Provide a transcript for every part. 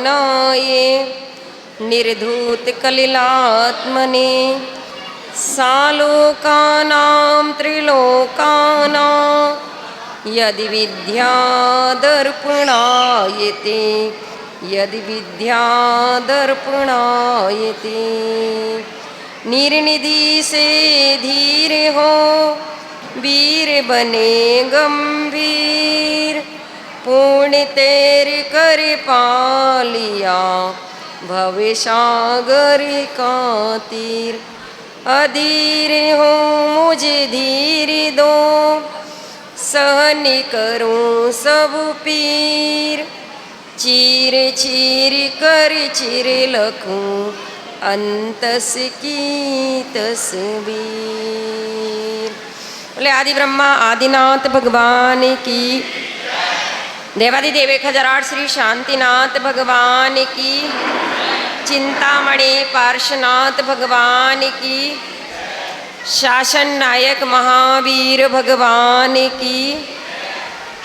निर्वाणाये निर्धूत कलिलात्मने सालोकानां त्रिलोकानां यदि विद्यादर्पणायते यदि विद्यादर्पणायते। निर्निधि से धीर हो वीर बने गंभीर पुण्य तेरे कर पालिया भव सागर का तीर। अधीर हो मुझे धीर दो सहन करूं सब पीर चीर चीर कर चिर लखूं अंतस की तस्वीर। बोले आदि ब्रह्मा आदिनाथ भगवान की, देवादिदेव 1008 श्री शांतिनाथ भगवान की, चिंतामणि पार्श्वनाथ भगवान की, शासन नायक महावीर भगवान की,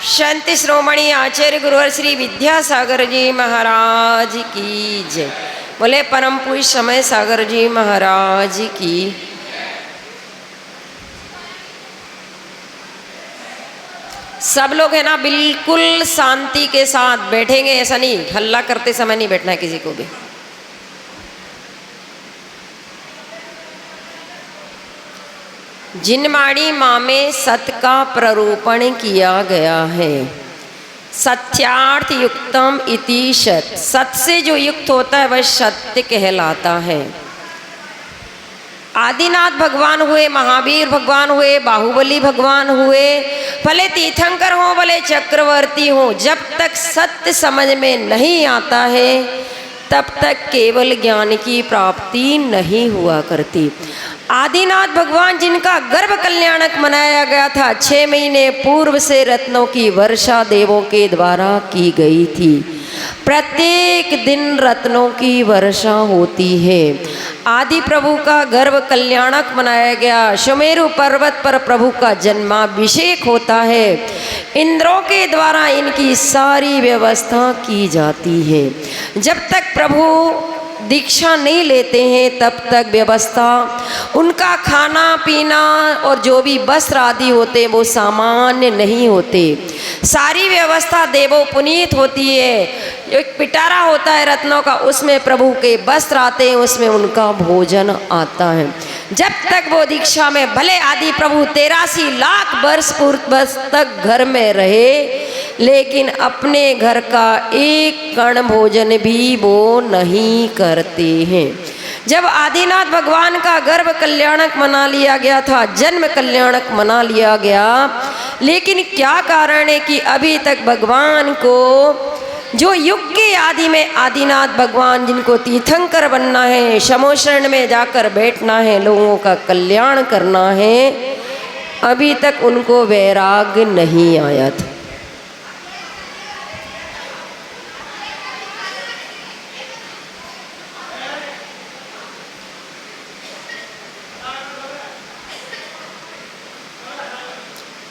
संत श्रोमणी आचार्य गुरुवर श्री विद्यासागर जी महाराज की जय। बोले परम पूज्य समय सागर जी महाराज की। सब लोग है ना बिल्कुल शांति के साथ बैठेंगे, ऐसा नहीं हल्ला करते समय नहीं बैठना है किसी को भी। जिनमाड़ी माँ में सत का प्ररूपण किया गया है। सत्यार्थ युक्तम इति सत, सत से जो युक्त होता है वह सत्य कहलाता है। आदिनाथ भगवान हुए, महावीर भगवान हुए, बाहुबली भगवान हुए, भले तीर्थंकर हो भले चक्रवर्ती हो, जब तक सत्य समझ में नहीं आता है तब तक केवल ज्ञान की प्राप्ति नहीं हुआ करती। आदिनाथ भगवान जिनका गर्भ कल्याणक मनाया गया था, 6 महीने पूर्व से रत्नों की वर्षा देवों के द्वारा की गई थी। प्रत्येक दिन रत्नों की वर्षा होती है। आदि प्रभु का गर्भ कल्याणक मनाया गया। सुमेरु पर्वत पर प्रभु का जन्माभिषेक होता है। इंद्रों के द्वारा इनकी सारी व्यवस्था की जाती है। जब तक प्रभु दीक्षा नहीं लेते हैं तब तक व्यवस्था, उनका खाना पीना और जो भी वस्त्र आदि होते हैं वो सामान्य नहीं होते। सारी व्यवस्था देवो पुनीत होती है। एक पिटारा होता है रत्नों का, उसमें प्रभु के वस्त्र आते हैं, उसमें उनका भोजन आता है। जब तक वो दीक्षा में, भले आदि प्रभु 83 लाख वर्ष पूर्व तक घर में रहे, लेकिन अपने घर का एक कण भोजन भी वो नहीं करते हैं। जब आदिनाथ भगवान का गर्भ कल्याणक मना लिया गया था, जन्म कल्याणक मना लिया गया, लेकिन क्या कारण है कि अभी तक भगवान को जो युग के आदि में आदिनाथ भगवान जिनको तीर्थंकर बनना है, शमोशरण में जाकर बैठना है, लोगों का कल्याण करना है, अभी तक उनको वैराग्य नहीं आया था।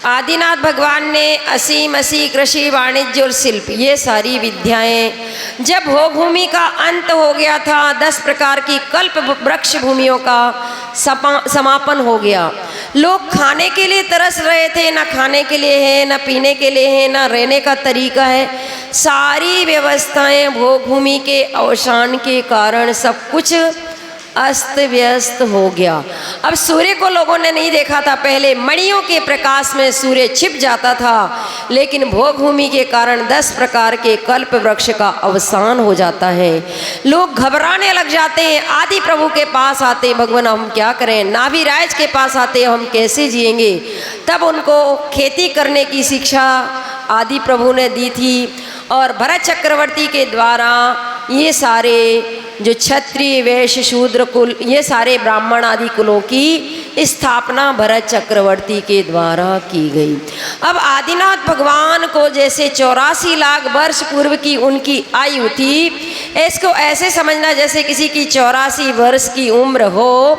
आदिनाथ भगवान ने असीम कृषि वाणिज्य और शिल्प, ये सारी विद्याएं, जब भोगभूमि का अंत हो गया था, 10 प्रकार की कल्प वृक्ष भूमियों का समापन हो गया। लोग खाने के लिए तरस रहे थे, ना खाने के लिए है, ना पीने के लिए है, ना रहने का तरीका है। सारी व्यवस्थाएं भोगभूमि के अवसान के कारण सब कुछ अस्त व्यस्त हो गया। अब सूर्य को लोगों ने नहीं देखा था, पहले मणियों के प्रकाश में सूर्य छिप जाता था, लेकिन भोगभूमि के कारण 10 प्रकार के कल्प वृक्ष का अवसान हो जाता है। लोग घबराने लग जाते हैं, आदि प्रभु के पास आते, भगवान हम क्या करें, नाभिराज के पास आते, हम कैसे जिएंगे। तब उनको खेती करने की शिक्षा आदि प्रभु ने दी थी, और भरत चक्रवर्ती के द्वारा ये सारे जो क्षत्रिय वैश्य शूद्र कुल, ये सारे ब्राह्मण आदि कुलों की स्थापना भरत चक्रवर्ती के द्वारा की गई। अब आदिनाथ भगवान को जैसे 84 लाख वर्ष पूर्व की उनकी आयु थी, इसको ऐसे समझना जैसे किसी की 84 वर्ष की उम्र हो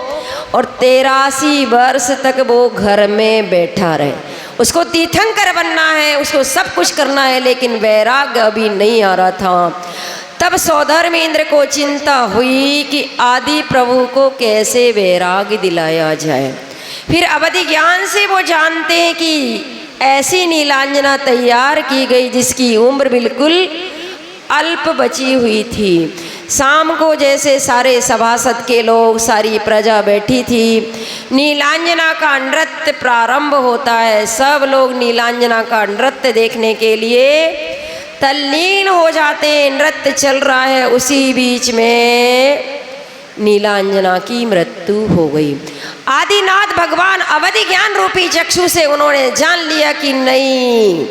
और 83 वर्ष तक वो घर में बैठा रहे। उसको तीर्थंकर बनना है, उसको सब कुछ करना है, लेकिन वैराग्य अभी नहीं आ रहा था। तब सौधर्मेंद्र को चिंता हुई कि आदि प्रभु को कैसे वैराग्य दिलाया जाए। फिर अवधि ज्ञान से वो जानते हैं कि ऐसी नीलांजना तैयार की गई जिसकी उम्र बिल्कुल अल्प बची हुई थी। शाम को जैसे सारे सभासद के लोग, सारी प्रजा बैठी थी, नीलांजना का नृत्य प्रारंभ होता है। सब लोग नीलांजना का नृत्य देखने के लिए तल्लीन हो जाते हैं। नृत्य चल रहा है, उसी बीच में नीलांजना की मृत्यु हो गई। आदिनाथ भगवान अवधि ज्ञान रूपी चक्षु से उन्होंने जान लिया कि नहीं,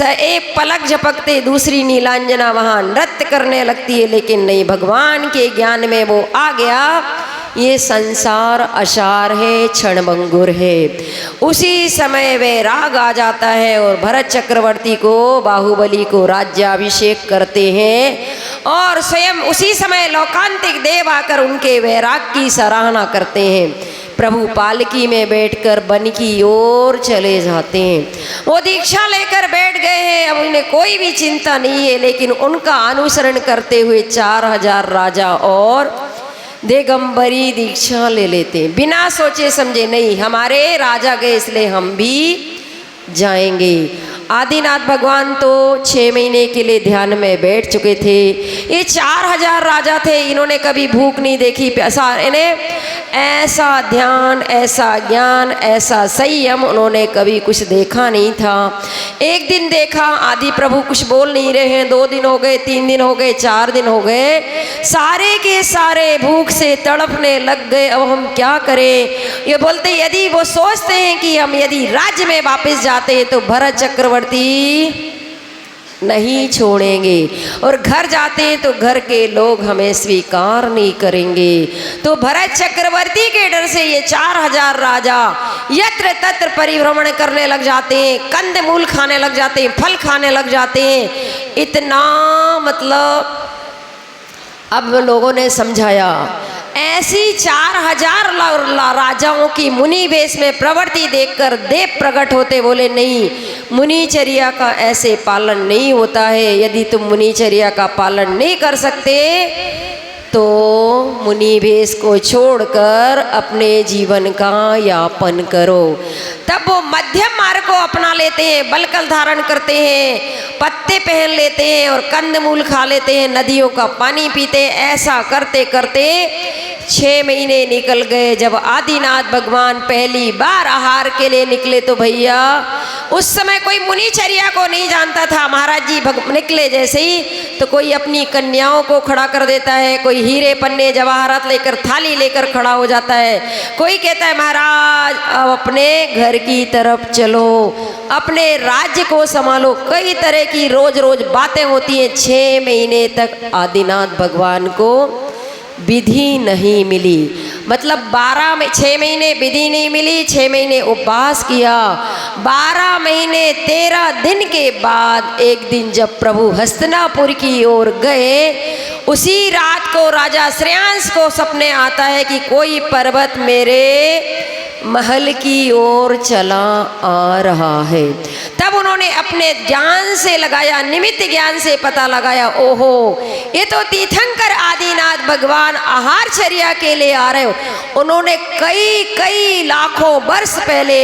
एक पलक झपकते दूसरी नीलांजना वहाँ नृत्य करने लगती है, लेकिन नहीं, भगवान के ज्ञान में वो आ गया ये संसार असार है, क्षणभंगुर है। उसी समय वे राग आ जाता है और भरत चक्रवर्ती को, बाहुबली को राज्याभिषेक करते हैं और स्वयं उसी समय लौकांतिक देव आकर उनके वैराग की सराहना करते हैं। प्रभु पालकी में बैठकर वन की ओर चले जाते हैं। वो दीक्षा लेकर बैठ गए हैं, अब उन्हें कोई भी चिंता नहीं है, लेकिन उनका अनुसरण करते हुए 4000 राजा और दिगंबरी दीक्षा ले लेते हैं। बिना सोचे समझे, नहीं हमारे राजा गए इसलिए हम भी जाएंगे। आदिनाथ भगवान तो 6 महीने के लिए ध्यान में बैठ चुके थे। ये 4000 राजा थे, इन्होंने कभी भूख नहीं देखी, प्यासा, इन्हें ऐसा ध्यान, ऐसा ज्ञान, ऐसा संयम उन्होंने कभी कुछ देखा नहीं था। एक दिन देखा, आदि प्रभु कुछ बोल नहीं रहे हैं, 2 दिन हो गए, 3 दिन हो गए, 4 दिन हो गए, सारे के सारे भूख से तड़पने लग गए। अब हम क्या करें? ये बोलते, यदि वो सोचते हैं कि हम यदि राज्य में वापस जाते हैं तो भरत चक्रवर्ती नहीं छोड़ेंगे, और घर जाते हैं तो घर के लोग हमें स्वीकार नहीं करेंगे। तो भरत चक्रवर्ती के डर से ये 4000 राजा यत्र तत्र परिभ्रमण करने लग जाते हैं, कंदमूल खाने लग जाते हैं, फल खाने लग जाते हैं। इतना मतलब अब लोगों ने समझाया, ऐसी 4000 राजाओं की मुनि वेश में प्रवृत्ति देखकर देव प्रकट होते, बोले नहीं, मुनिचर्या का ऐसे पालन नहीं होता है। यदि तुम मुनिचर्या का पालन नहीं कर सकते तो मुनि वेश को छोड़कर अपने जीवन का यापन करो। तब वो मध्यम मार्ग को अपना लेते हैं, बलकल धारण करते हैं, पत्ते पहन लेते हैं और कंदमूल खा लेते हैं, नदियों का पानी पीते हैं। ऐसा करते करते 6 महीने निकल गए। जब आदिनाथ भगवान पहली बार आहार के लिए निकले तो भैया उस समय कोई मुनिचर्या को नहीं जानता था। महाराज जी निकले जैसे ही तो कोई अपनी कन्याओं को खड़ा कर देता है, कोई हीरे पन्ने जवाहरात लेकर थाली लेकर खड़ा हो जाता है, कोई कहता है महाराज अब अपने घर की तरफ चलो, अपने राज्य को संभालो। कई तरह की रोज रोज बातें होती हैं। 6 महीने तक आदिनाथ भगवान को विधि नहीं मिली, मतलब 6 महीने विधि नहीं मिली, 6 महीने उपवास किया। 12 महीने 13 दिन के बाद एक दिन जब प्रभु हस्तिनापुर की ओर गए, उसी रात को राजा श्रेयांश को सपने आता है कि कोई पर्वत मेरे महल की ओर चला आ रहा है। तब उन्होंने अपने ज्ञान से लगाया, निमित्त ज्ञान से पता लगाया, ओहो ये तो तीर्थंकर आदिनाथ भगवान आहारचर्या के लिए आ रहे हो। उन्होंने कई लाखों वर्ष पहले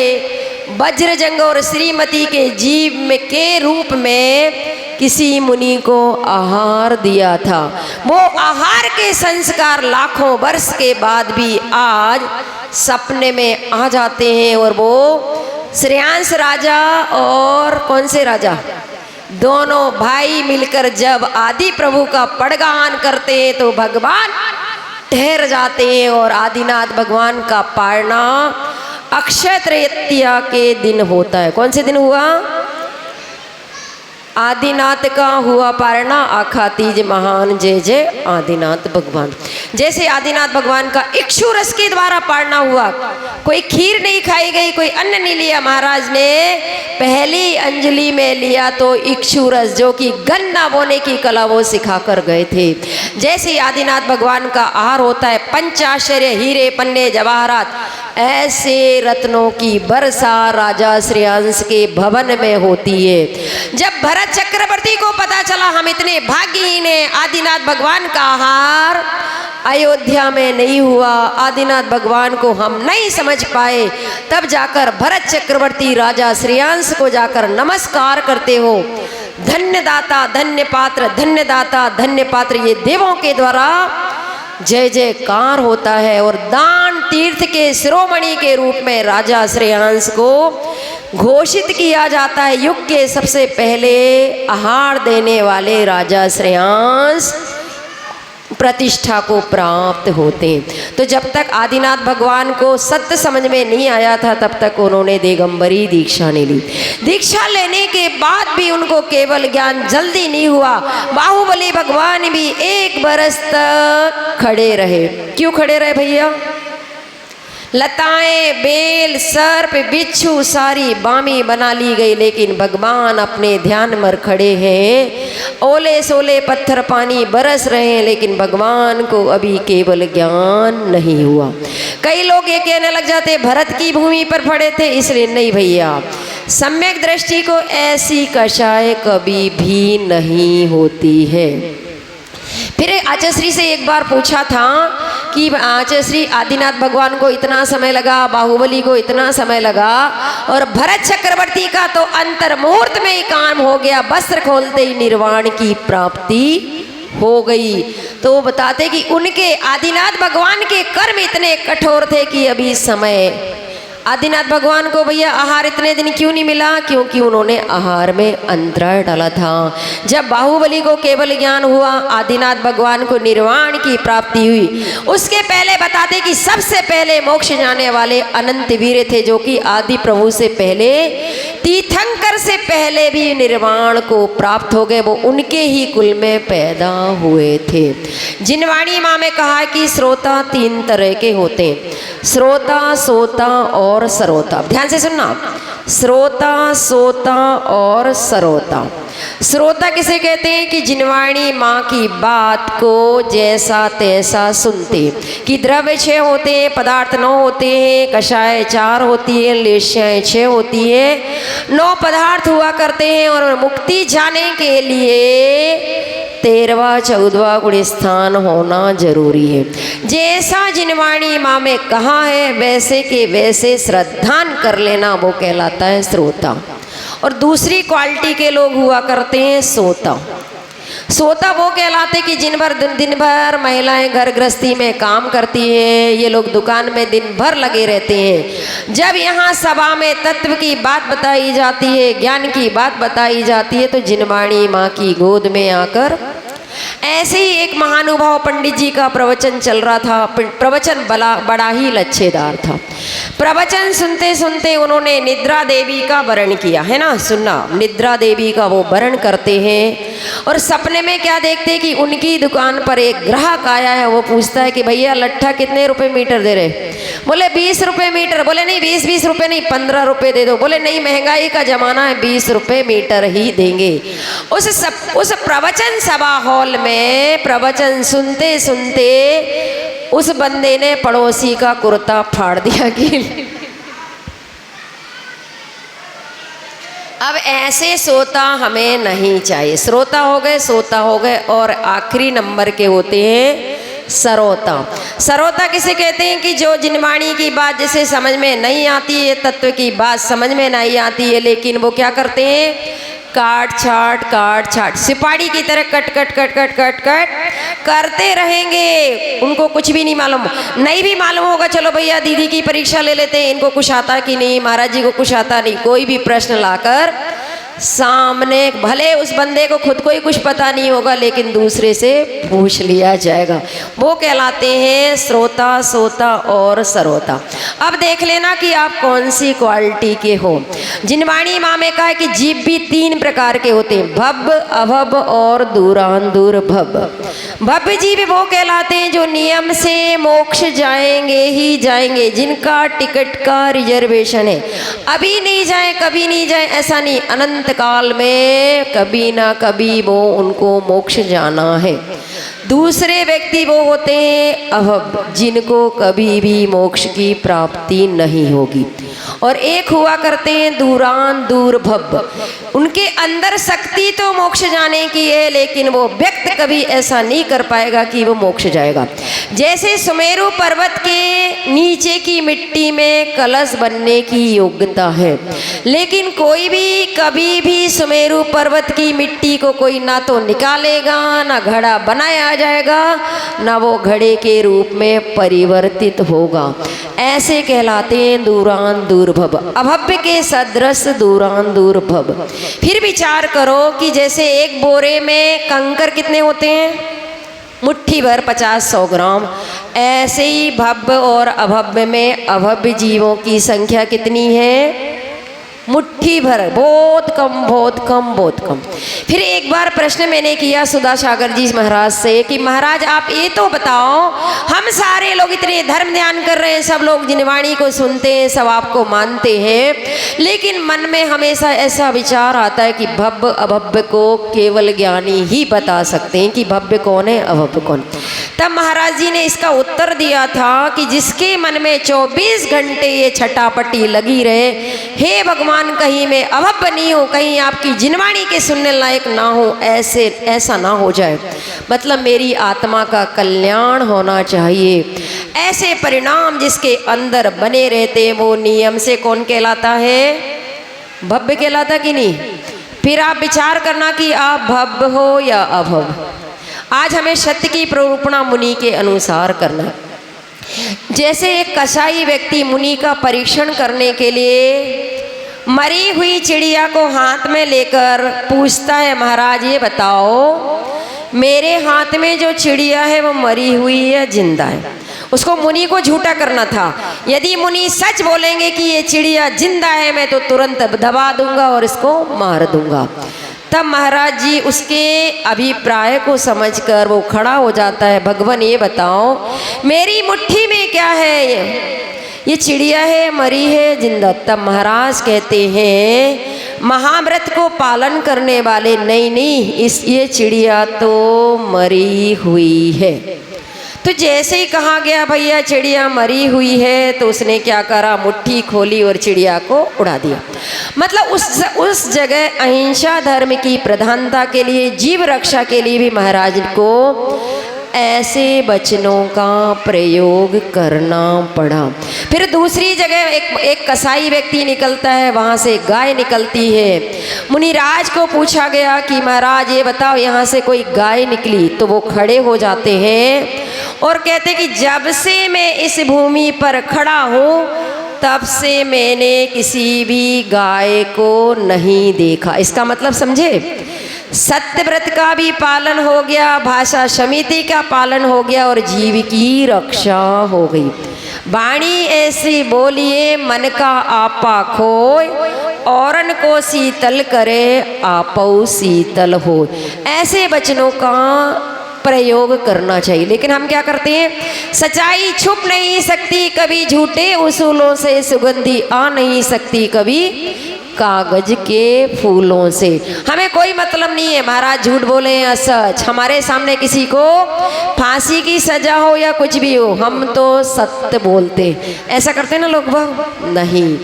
वज्रजंग और श्रीमती के जीव में के रूप में किसी मुनि को आहार दिया था। वो आहार के संस्कार लाखों वर्ष के बाद भी आज सपने में आ जाते हैं। और वो श्रेयांश राजा और कौन से राजा, दोनों भाई मिलकर जब आदि प्रभु का पड़गान करते हैं तो भगवान ठहर जाते हैं। और आदिनाथ भगवान का पारना अक्षय तृतीया के दिन होता है। कौन से दिन हुआ? आदिनाथ का हुआ पारना, आखा तीज महान जय जय आदिनाथ भगवान। जैसे आदिनाथ भगवान का इक्षु रस के द्वारा पारना हुआ, कोई खीर नहीं खाई गई, कोई अन्न नहीं लिया, महाराज ने पहली अंजलि में लिया तो इक्षु रस, जो कि गन्ना बोने की कला वो सिखा कर गए थे। जैसे आदिनाथ भगवान का आहार होता है पंचाश्चर्य, हीरे पन्ने जवाहरात, ऐसे रत्नों की वर्षा राजा श्रेयांश के भवन में होती है। जब भरत चक्रवर्ती को पता चला हम इतने भाग्यहीन हैं, आदिनाथ भगवान का आहार अयोध्या में नहीं हुआ, आदिनाथ भगवान को हम नहीं समझ पाए, तब जाकर भरत चक्रवर्ती राजा श्रेयांश को जाकर नमस्कार करते हो। धन्य दाता धन्य पात्र, धन्य दाता धन्य पात्र, ये देवों के द्वारा जय जयकार होता है। और दान तीर्थ के शिरोमणि के रूप में राजा श्रेयांश को घोषित किया जाता है। युग के सबसे पहले आहार देने वाले राजा श्रेयांश प्रतिष्ठा को प्राप्त होते हैं। तो जब तक आदिनाथ भगवान को सत्य समझ में नहीं आया था तब तक उन्होंने दिगंबरी दीक्षा नहीं ली। दीक्षा लेने के बाद भी उनको केवल ज्ञान जल्दी नहीं हुआ। बाहुबली भगवान भी 1 बरस तक खड़े रहे। क्यों खड़े रहे भैया? लताएं, बेल, सर्प, बिच्छू सारी बामी बना ली गई, लेकिन भगवान अपने ध्यान में खड़े हैं। ओले सोले पत्थर पानी बरस रहे हैं, लेकिन भगवान को अभी केवल ज्ञान नहीं हुआ। कई लोग ये कहने लग जाते भरत की भूमि पर पड़े थे इसलिए। नहीं भैया, सम्यक दृष्टि को ऐसी कषाय कभी भी नहीं होती है। फिर आचार्य से एक बार पूछा था कि आचार्य आदिनाथ भगवान को इतना समय लगा, बाहुबली को इतना समय लगा, और भरत चक्रवर्ती का तो अंतर मुहूर्त में ही काम हो गया, वस्त्र खोलते ही निर्वाण की प्राप्ति हो गई। तो वो बताते कि उनके आदिनाथ भगवान के कर्म इतने कठोर थे कि अभी समय आदिनाथ भगवान को भैया आहार इतने दिन क्यों नहीं मिला? क्योंकि उन्होंने आहार में अंतराय डाला था। जब बाहुबली को केवल ज्ञान हुआ, आदिनाथ भगवान को निर्वाण की प्राप्ति हुई, उसके पहले बताते कि सबसे पहले मोक्ष जाने वाले अनंत वीर थे, जो कि आदि प्रभु से पहले, तीर्थंकर से पहले भी निर्वाण को प्राप्त हो गए। वो उनके ही कुल में पैदा हुए थे। जिनवाणी माँ में कहा कि श्रोता 3 तरह के होते हैं, श्रोता, सोता और सरोता। ध्यान से सुनना, श्रोता, सोता और सरोता। श्रोता किसे कहते हैं? कि जिनवाणी माँ की बात को जैसा तैसा सुनते, कि द्रव्य 6 होते हैं, पदार्थ 9 होते हैं, कषाय 4 होती है, लेश्याएं 6 होती है, 9 पदार्थ हुआ करते हैं। और मुक्ति जाने के लिए 13वां 14वां गुण स्थान होना जरूरी है। जैसा जिनवाणी माँ में कहा है वैसे के वैसे श्रद्धान कर लेना, वो कहलाता है श्रोता। और दूसरी क्वालिटी के लोग हुआ करते हैं सोता। सोता वो कहलाते कि दिन भर महिलाएं घर गृहस्थी में काम करती हैं, ये लोग दुकान में दिन भर लगे रहते हैं। जब यहाँ सभा में तत्व की बात बताई जाती है, ज्ञान की बात बताई जाती है, तो जिनवाणी माँ की गोद में आकर ऐसे ही एक महानुभाव पंडित जी का प्रवचन चल रहा था। प्रवचन बड़ा ही लच्छेदार था। प्रवचन सुनते सुनते उन्होंने निद्रा देवी का वर्ण किया है ना, सुनना, निद्रा देवी का वो वर्ण करते हैं। और सपने में क्या देखते हैं कि उनकी दुकान पर एक ग्राहक आया है। वो पूछता है कि भैया लट्ठा कितने रुपए मीटर दे रहे? बोले 20 रुपए मीटर। बोले नहीं 20 रुपए नहीं, 15 रुपए दे दो। बोले नहीं, महंगाई का जमाना है, 20 रुपए मीटर ही देंगे। उस प्रवचन सभा हॉल में प्रवचन सुनते सुनते उस बंदे ने पड़ोसी का कुर्ता फाड़ दिया कि अब ऐसे सोता हमें नहीं चाहिए। श्रोता हो गए, सोता हो गए, और आखिरी नंबर के होते हैं सरोता। सरोता किसे कहते हैं? कि जो जिनवाणी की बात जिसे समझ में नहीं आती है, तत्व की बात समझ में नहीं आती है, लेकिन वो क्या करते हैं? काट छाट सिपाही की तरह कट करते रहेंगे। उनको कुछ भी नहीं मालूम, नहीं भी मालूम होगा, चलो भैया दीदी की परीक्षा ले लेते हैं, इनको कुछ आता कि नहीं, महाराज जी को कुछ आता नहीं, कोई भी प्रश्न लाकर सामने, भले उस बंदे को खुद को ही कुछ पता नहीं होगा, लेकिन दूसरे से पूछ लिया जाएगा। वो कहलाते हैं श्रोता, सोता और सरोता। अब देख लेना कि आप कौन सी क्वालिटी के हो। जिनवाणी माँ में कहा है कि जीव भी 3 प्रकार के होते हैं, भव, अभव और दूरान दूर भव। भव्य जीव वो कहलाते हैं जो नियम से मोक्ष जाएंगे ही जाएंगे, जिनका टिकट का रिजर्वेशन है, अभी नहीं जाए कभी नहीं जाए ऐसा नहीं, अनंत अंतकाल में कभी ना कभी वो उनको मोक्ष जाना है। दूसरे व्यक्ति वो होते हैं अभव, जिनको कभी भी मोक्ष की प्राप्ति नहीं होगी। और एक हुआ करते हैं दूरान दूरभव, उनके अंदर शक्ति तो मोक्ष जाने की है, लेकिन वो व्यक्त कभी ऐसा नहीं कर पाएगा कि वो मोक्ष जाएगा। जैसे सुमेरु पर्वत के नीचे की मिट्टी में कलश बनने की योग्यता है, लेकिन कोई भी कभी भी सुमेरु पर्वत की मिट्टी को कोई ना तो निकालेगा, ना घड़ा बनाया जाएगा, ना वो घड़े के रूप में परिवर्तित होगा। ऐसे कहलाते हैं दूरान दूरभव, अभव्य के सदृश दूरान दूरभव। फिर विचार करो कि जैसे एक बोरे में कंकर कितने होते हैं, मुट्ठी भर 50-100 ग्राम, ऐसे ही भव्य और अभव्य में अभव्य जीवों की संख्या कितनी है, मुट्ठी भर, बहुत कम बहुत कम बहुत कम। फिर एक बार प्रश्न मैंने किया सुधा सागर जी महाराज से कि महाराज आप ये तो बताओ, हम सारे लोग इतने धर्म ध्यान कर रहे हैं, सब लोग जिनवाणी को सुनते हैं, सब आपको मानते हैं, लेकिन मन में हमेशा ऐसा विचार आता है कि भव्य अभव्य को केवल ज्ञानी ही बता सकते हैं कि भव्य कौन है अभव्य कौन। तब महाराज जी ने इसका उत्तर दिया था कि जिसके मन में 24 घंटे ये छटापटी लगी रहे, हे भगवान कहीं मैं अभव्य नहीं हूँ, कहीं आपकी जिनवाणी के सुनने लायक ना हो, ऐसा ना हो जाए, मतलब मेरी आत्मा का कल्याण होना चाहिए। ऐसे परिणाम जिसके अंदर बने रहते वो नियम से कौन कहलाता है, भव्य कहलाता कि नहीं। फिर आप विचार करना कि आप भव्य हो या अभव्य। आज हमें सत्य की प्ररूपणा मुनि के अनुसार करना है। जैसे एक कसाई व्यक्ति मुनि का परीक्षण करने के लिए मरी हुई चिड़िया को हाथ में लेकर पूछता है, महाराज ये बताओ मेरे हाथ में जो चिड़िया है वो मरी हुई है जिंदा है। उसको मुनि को झूठा करना था। यदि मुनि सच बोलेंगे कि ये चिड़िया जिंदा है, मैं तो तुरंत दबा दूंगा और इसको मार दूंगा। तब महाराज जी उसके अभिप्राय को समझकर वो खड़ा हो जाता है, भगवान ये बताओ मेरी मुट्ठी में क्या है, ये चिड़िया है मरी है जिंदा। तब महाराज कहते हैं महाव्रत को पालन करने वाले, नहीं ये चिड़िया तो मरी हुई है। तो जैसे ही कहा गया भैया चिड़िया मरी हुई है, तो उसने क्या करा, मुट्ठी खोली और चिड़िया को उड़ा दिया। मतलब उस जगह अहिंसा धर्म की प्रधानता के लिए, जीव रक्षा के लिए भी महाराज को ऐसे वचनों का प्रयोग करना पड़ा। फिर दूसरी जगह एक कसाई व्यक्ति निकलता है, वहाँ से गाय निकलती है। मुनिराज को पूछा गया कि महाराज ये बताओ यहाँ से कोई गाय निकली, तो वो खड़े हो जाते हैं और कहते कि जब से मैं इस भूमि पर खड़ा हूँ तब से मैंने किसी भी गाय को नहीं देखा। इसका मतलब समझे, सत्यव्रत का भी पालन हो गया, भाषा समिति का पालन हो गया और जीव की रक्षा हो गई। वाणी ऐसी बोलिए मन का आपा खोय, औरन को शीतल करे आपौ शीतल हो। ऐसे वचनों का प्रयोग करना चाहिए। लेकिन हम क्या करते हैं, सच्चाई छुप नहीं सकती कभी, झूठे उसूलों से सुगंधी आ नहीं सकती कभी कागज के फूलों से। हमें कोई मतलब नहीं है महाराज झूठ बोले या सच, हमारे सामने किसी को फांसी की सजा हो या कुछ भी हो, हम तो सत्य बोलते। ऐसा करते हैं ना लोग, वह नहीं।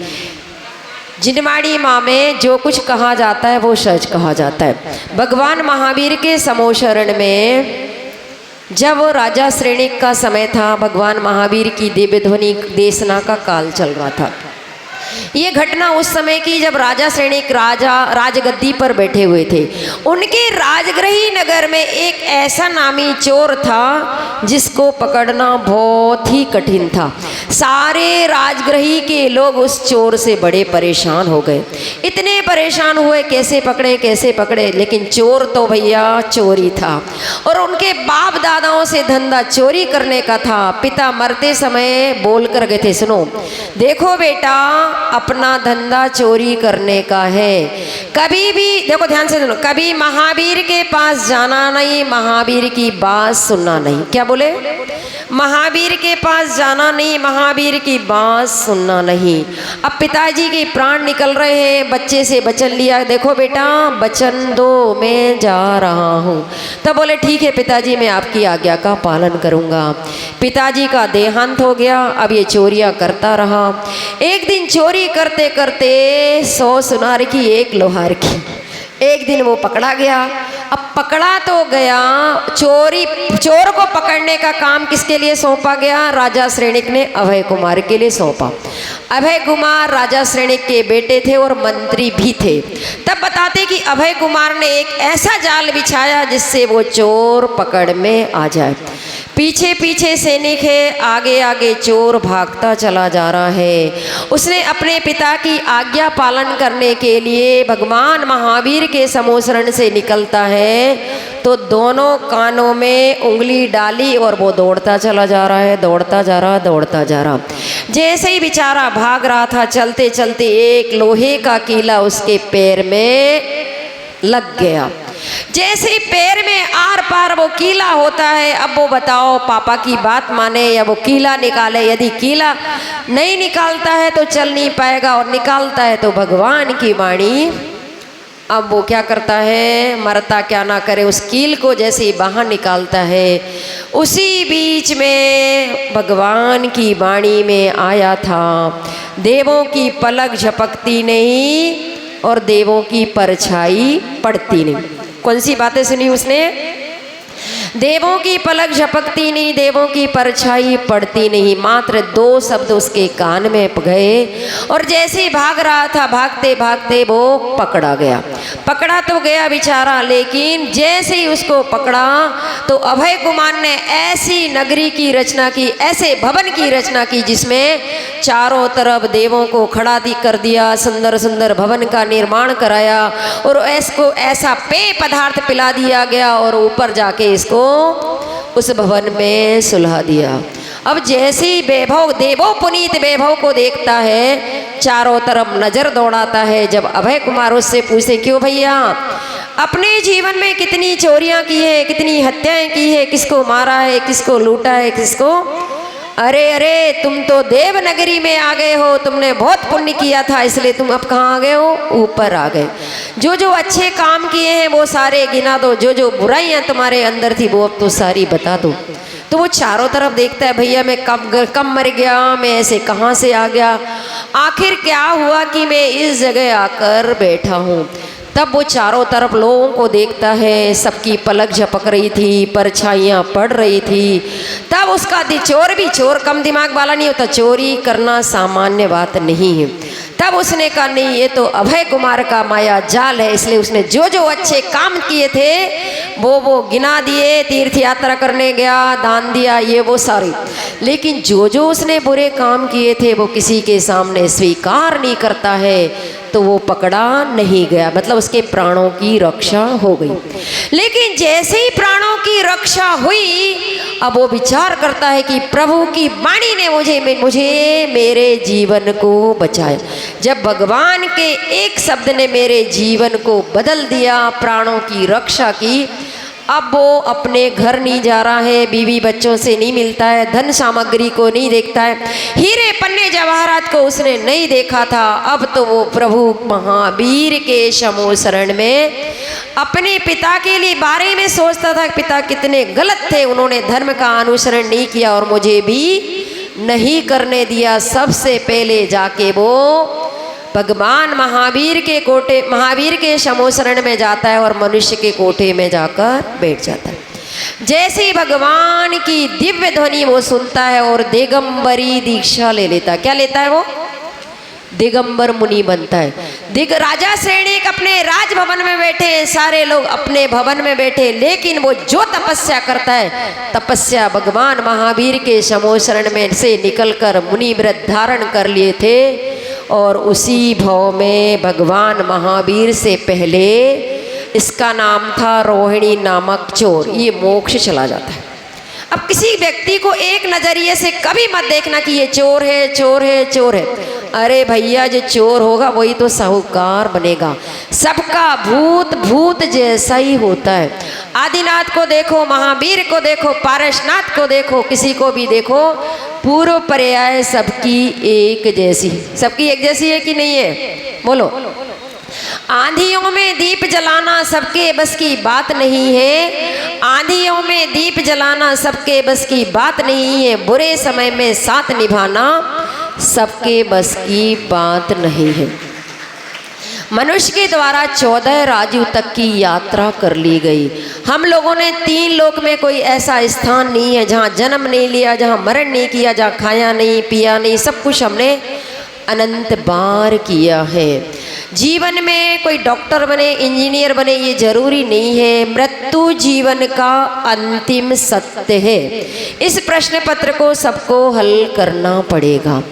जिनवाणी माँ में जो कुछ कहा जाता है वो सच कहा जाता है। भगवान महावीर के समोशरण में जब वो राजा श्रेणिक का समय था, भगवान महावीर की दिव्य ध्वनि देशना का काल चल रहा था। ये घटना उस समय की जब राजा श्रेणिक राजगद्दी पर बैठे हुए थे। उनके राजगृही नगर में एक ऐसा नामी चोर था जिसको पकड़ना बहुत ही कठिन था। सारे राजगृही के लोग उस चोर से बड़े परेशान हो गए। इतने परेशान हुए कैसे पकड़े, लेकिन चोर तो भैया चोरी था और उनके बाप दादाओं से धंधा चोरी करने का था। पिता मरते समय बोल कर गए थे, सुनो देखो बेटा अपना धंधा चोरी करने का है। कभी भी देखो, ध्यान से सुनो, कभी महावीर के पास जाना नहीं, महावीर की बात सुनना नहीं। क्या बोले? महावीर के पास जाना नहीं, महावीर की बात सुनना नहीं। अब पिताजी के प्राण निकल रहे हैं, बच्चे से वचन लिया, देखो बेटा वचन दो, मैं जा रहा हूँ। तब बोले ठीक है पिताजी, मैं आपकी आज्ञा का पालन करूँगा। पिताजी का देहांत हो गया। अब ये चोरियाँ करता रहा। एक दिन चोरी करते करते 100 सुनार की 1 लोहार की, एक दिन वो पकड़ा गया। अब पकड़ा तो गया, चोर को पकड़ने का काम किसके लिए सौंपा गया? राजा श्रेणिक ने अभय कुमार के लिए सौंपा। अभय कुमार राजा श्रेणिक के बेटे थे और मंत्री भी थे। तब बताते कि अभय कुमार ने एक ऐसा जाल बिछाया जिससे वो चोर पकड़ में आ जाए। पीछे पीछे सैनिक है, आगे आगे चोर भागता चला जा रहा है। उसने अपने पिता की आज्ञा पालन करने के लिए भगवान महावीर के समोसरण से निकलता है तो दोनों कानों में उंगली डाली और वो दौड़ता चला जा रहा है, दौड़ता जा रहा, दौड़ता जा रहा। जैसे ही बेचारा भाग रहा था, चलते चलते एक लोहे का कीला उसके पैर में लग गया। जैसे ही पैर में आर पार वो कीला होता है, अब वो बताओ पापा की बात माने या वो कीला निकाले? यदि कीला नहीं निकालता है तो चल नहीं पाएगा, और निकालता है तो भगवान की वाणी। अब वो क्या करता है, मरता क्या ना करे, उस कील को जैसे ही बाहर निकालता है, उसी बीच में भगवान की वाणी में आया था, देवों की पलक झपकती नहीं और देवों की परछाई पड़ती नहीं। कौन सी बातें सुनी उसने? देवों की पलक झपकती नहीं, देवों की परछाई पड़ती नहीं। मात्र 2 शब्द उसके कान में गए और जैसे ही भाग रहा था, भागते भागते वो पकड़ा गया। पकड़ा तो गया बेचारा, लेकिन जैसे ही उसको पकड़ा तो अभय कुमार ने ऐसी नगरी की रचना की, ऐसे भवन की रचना की जिसमें चारों तरफ देवों को खड़ा कर दिया, सुंदर सुंदर भवन का निर्माण कराया और इसको ऐसा पेय पदार्थ पिला दिया गया और ऊपर जाके इसको उस भवन में सुलहा दिया। अब जैसे ही वैभव, देवो पुनीत वैभव को देखता है, चारों तरफ नजर दौड़ाता है। जब अभय कुमार उससे पूछे, क्यों भैया अपने जीवन में कितनी चोरियां की है, कितनी हत्याएं की है, किसको मारा है, किसको लूटा है, किसको? अरे अरे, तुम तो देवनगरी में आ गए हो, तुमने बहुत पुण्य किया था, इसलिए तुम अब कहाँ आ गए हो? ऊपर आ गए। जो जो अच्छे काम किए हैं वो सारे गिना दो, जो जो बुराइयां तुम्हारे अंदर थी वो अब तो सारी बता दो। तो वो चारों तरफ देखता है, भैया मैं कब मर गया, मैं ऐसे कहाँ से आ गया, आखिर क्या हुआ कि मैं इस जगह आकर बैठा हूँ। तब वो चारों तरफ लोगों को देखता है, सबकी पलक झपक रही थी, परछाइयाँ पड़ रही थी। तब उसका चोर भी चोर कम दिमाग वाला नहीं होता, चोरी करना सामान्य बात नहीं है। तब उसने कहा नहीं, ये तो अभय कुमार का माया जाल है, इसलिए उसने जो जो अच्छे काम किए थे वो गिना दिए, तीर्थ यात्रा करने गया, दान दिया, ये वो सारी। लेकिन जो जो उसने बुरे काम किए थे वो किसी के सामने स्वीकार नहीं करता है, तो वो पकड़ा नहीं गया, मतलब उसके प्राणों की रक्षा हो गई। लेकिन जैसे ही प्राणों की रक्षा हुई, अब वो विचार करता है कि प्रभु की वाणी ने मुझे मेरे जीवन को बचाया। जब भगवान के एक शब्द ने मेरे जीवन को बदल दिया, प्राणों की रक्षा की, अब वो अपने घर नहीं जा रहा है, बीवी बच्चों से नहीं मिलता है, धन सामग्री को नहीं देखता है, हीरे पन्ने जवाहरात को उसने नहीं देखा था। अब तो वो प्रभु महावीर के शमो शरण में अपने पिता के लिए बारे में सोचता था, पिता कितने गलत थे, उन्होंने धर्म का अनुसरण नहीं किया और मुझे भी नहीं करने दिया। सबसे पहले जाके वो भगवान महावीर के शमोशरण में जाता है और मनुष्य के कोठे में जाकर बैठ जाता है। जैसे ही भगवान की दिव्य ध्वनि वो सुनता है और दिगंबरी दीक्षा ले लेता है। क्या लेता है वो? दिगंबर मुनि बनता है। राजा श्रेणिक अपने राजभवन में बैठे हैं, सारे लोग अपने भवन में बैठे, लेकिन वो जो तपस्या करता है, तपस्या भगवान महावीर के शमोशरण में से निकलकर मुनि व्रत धारण कर लिए थे। और उसी भव में भगवान महावीर से पहले, इसका नाम था रोहिणी नामक चोर, ये मोक्ष चला जाता है। अब किसी व्यक्ति को एक नज़रिए से कभी मत देखना कि ये चोर है, चोर है, चोर है। अरे भैया जो चोर होगा वही तो साहूकार बनेगा। सबका भूत भूत जैसा ही होता है। आदिनाथ को देखो, महावीर को देखो, पारसनाथ को देखो, किसी को भी देखो, पूर्व पर्याय सबकी एक जैसी। सबकी एक जैसी है कि नहीं है? बोलो। आंधियों में दीप जलाना सबके बस की बात नहीं है। आंधियों में दीप जलाना सबके बस की बात नहीं है। बुरे समय में साथ निभाना सबके बस की बात नहीं है। मनुष्य के द्वारा 14 राज्यों तक की यात्रा कर ली गई। हम लोगों ने 3 लोक में कोई ऐसा स्थान नहीं है जहाँ जन्म नहीं लिया, जहाँ मरण नहीं किया, जहाँ खाया नहीं पिया नहीं, सब कुछ हमने अनंत बार किया है। जीवन में कोई डॉक्टर बने, इंजीनियर बने, ये जरूरी नहीं है। मृत्यु जीवन का अंतिम सत्य है। इस प्रश्न पत्र को सबको हल करना पड़ेगा।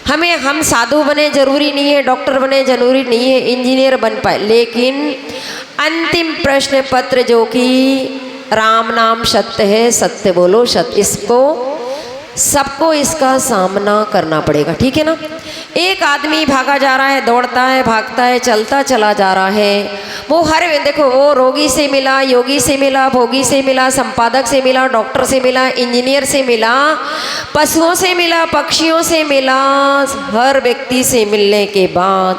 हम साधु बने जरूरी नहीं है, डॉक्टर बने जरूरी नहीं है, इंजीनियर बन पाए, लेकिन अंतिम प्रश्न पत्र जो कि राम नाम सत्य है, सत्य बोलो सत्य, इसको सबको इसका सामना करना पड़ेगा। ठीक है ना? एक आदमी भागा जा रहा है, दौड़ता है, भागता है, चलता चला जा रहा है। वो हर देखो, वो रोगी से मिला, योगी से मिला, भोगी से मिला, संपादक से मिला, डॉक्टर से मिला, इंजीनियर से मिला, पशुओं से मिला, पक्षियों से मिला। हर व्यक्ति से मिलने के बाद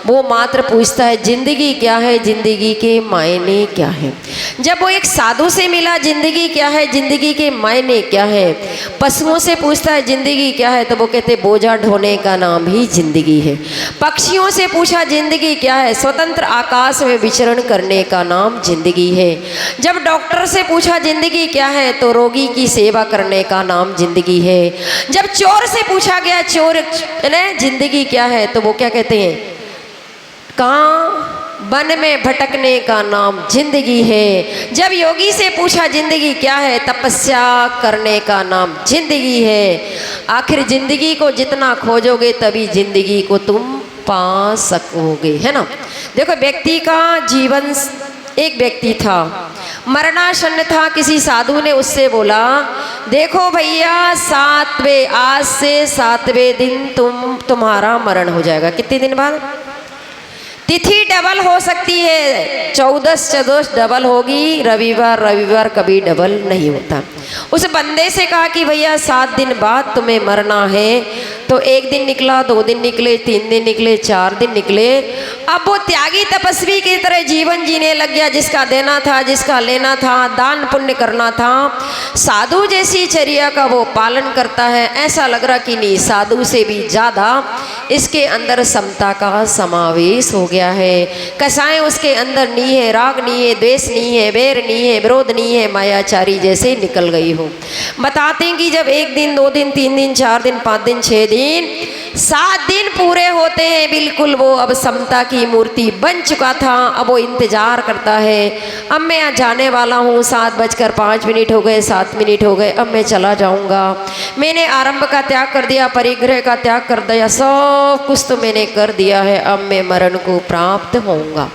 वो मात्र पूछता है जिंदगी क्या है, जिंदगी के मायने क्या है। जब वो एक साधु से मिला, जिंदगी क्या है, जिंदगी के मायने क्या है, पशुओं से पूछता है जिंदगी क्या है, तो वो कहते बोझा ढोने का नाम ही जिंदगी है। पक्षियों से पूछा जिंदगी क्या है, स्वतंत्र आकाश में विचरण करने का नाम जिंदगी है। जब डॉक्टर से पूछा जिंदगी क्या है, तो रोगी की सेवा करने का नाम जिंदगी है। जब चोर से पूछा गया चोर ने जिंदगी क्या है, तो वो क्या कहते हैं, कहाँ वन में भटकने का नाम जिंदगी है। जब योगी से पूछा जिंदगी क्या है, तपस्या करने का नाम जिंदगी है। आखिर जिंदगी को जितना खोजोगे तभी जिंदगी को तुम पा सकोगे, है ना? देखो, व्यक्ति का जीवन, एक व्यक्ति था, मरणासन्न था। किसी साधु ने उससे बोला, देखो भैया, आज से 7वें दिन तुम्हारा मरण हो जाएगा। कितने दिन बाद? तिथि डबल हो सकती है, 14 डबल होगी, रविवार कभी डबल नहीं होता। उस बंदे से कहा कि भैया 7 दिन बाद तुम्हें मरना है। तो 1 दिन निकला, 2 दिन निकले, 3 दिन निकले, 4 दिन निकले। अब वो त्यागी तपस्वी की तरह जीवन जीने लग गया, जिसका देना था, जिसका लेना था, दान पुण्य करना था। साधु जैसी चर्या का वो पालन करता है। ऐसा लग रहा कि नहीं, साधु से भी ज़्यादा इसके अंदर समता का समावेश हो गया है। कसाएं उसके अंदर नहीं है, राग नहीं है, द्वेष नहीं है, बैर नहीं है, विरोध नहीं है, मायाचारी जैसे निकल गई हो। बताते हैं कि जब 1 दिन, 2 दिन, 3 दिन, 4 दिन, 5 दिन, 6 दिन, 7 दिन पूरे होते हैं, बिल्कुल वो अब समता की मूर्ति बन चुका था। अब वो इंतजार करता है, अब मैं यहाँ जाने वाला हूँ, 7:05 हो गए, 7 मिनट हो गए, अब मैं चला जाऊँगा। मैंने आरंभ का त्याग कर दिया, परिग्रह का त्याग कर दिया, सब कुछ तो मैंने कर दिया है, अब मैं मरण को प्राप्त होऊंगा।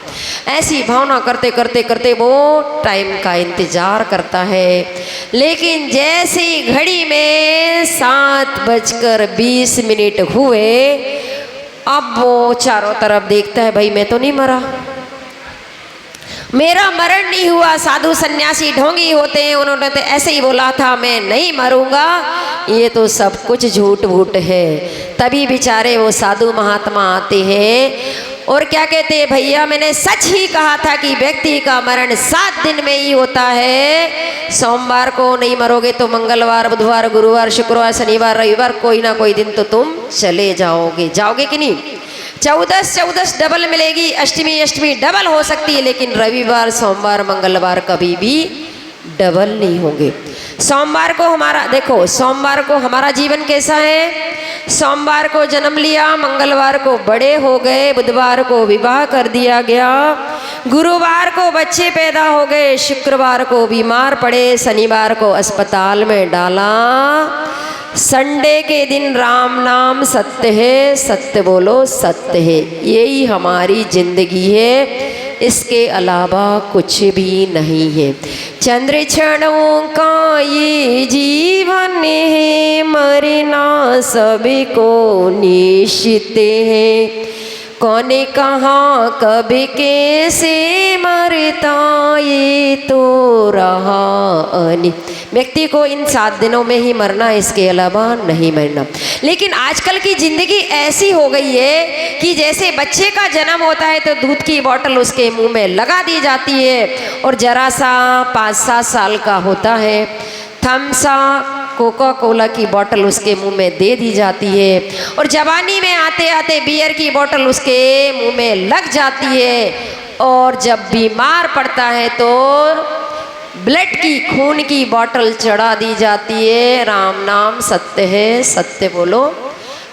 ऐसी भावना करते करते करते वो टाइम का इंतजार करता है। लेकिन जैसे ही घड़ी में 7:20 हुए, अब वो चारों तरफ देखता है, भाई मैं तो नहीं मरा, मेरा मरण नहीं हुआ। साधु सन्यासी ढोंगी होते हैं, उन्होंने तो ऐसे ही बोला था मैं नहीं मरूंगा। ये तो सब कुछ झूठ वूठ है। तभी बेचारे वो साधु महात्मा आते हैं और क्या कहते हैं, भैया मैंने सच ही कहा था कि व्यक्ति का मरण 7 दिन में ही होता है। सोमवार को नहीं मरोगे तो मंगलवार, बुधवार, गुरुवार, शुक्रवार, शनिवार, रविवार, कोई ना कोई दिन तो तुम चले जाओगे। जाओगे कि नहीं? 14 डबल मिलेगी, अष्टमी डबल हो सकती है, लेकिन रविवार, सोमवार, मंगलवार कभी भी डबल नहीं होंगे। सोमवार को हमारा, देखो सोमवार को हमारा जीवन कैसा है, सोमवार को जन्म लिया, मंगलवार को बड़े हो गए, बुधवार को विवाह कर दिया गया, गुरुवार को बच्चे पैदा हो गए, शुक्रवार को बीमार पड़े, शनिवार को अस्पताल में डाला, संडे के दिन राम नाम सत्य है, सत्य बोलो सत्य है। यही हमारी जिंदगी है। इसके अलावा कुछ भी नहीं है। चंद्र क्षणों का ये जीवन है, मरना सबको निश्चित है। कौन कहाँ कब कैसे मरता ये तो रहा अनित। व्यक्ति को इन 7 दिनों में ही मरना, इसके अलावा नहीं मरना। लेकिन आजकल की ज़िंदगी ऐसी हो गई है कि जैसे बच्चे का जन्म होता है तो दूध की बोतल उसके मुंह में लगा दी जाती है, और जरा सा 5-7 साल का होता है थम्सा कोका कोला की बोतल उसके मुंह में दे दी जाती है, और जवानी में आते आते बियर की बोतल उसके मुंह में लग जाती है, और जब बीमार पड़ता है तो ब्लड की खून की बोतल चढ़ा दी जाती है। राम नाम सत्य है, सत्य बोलो।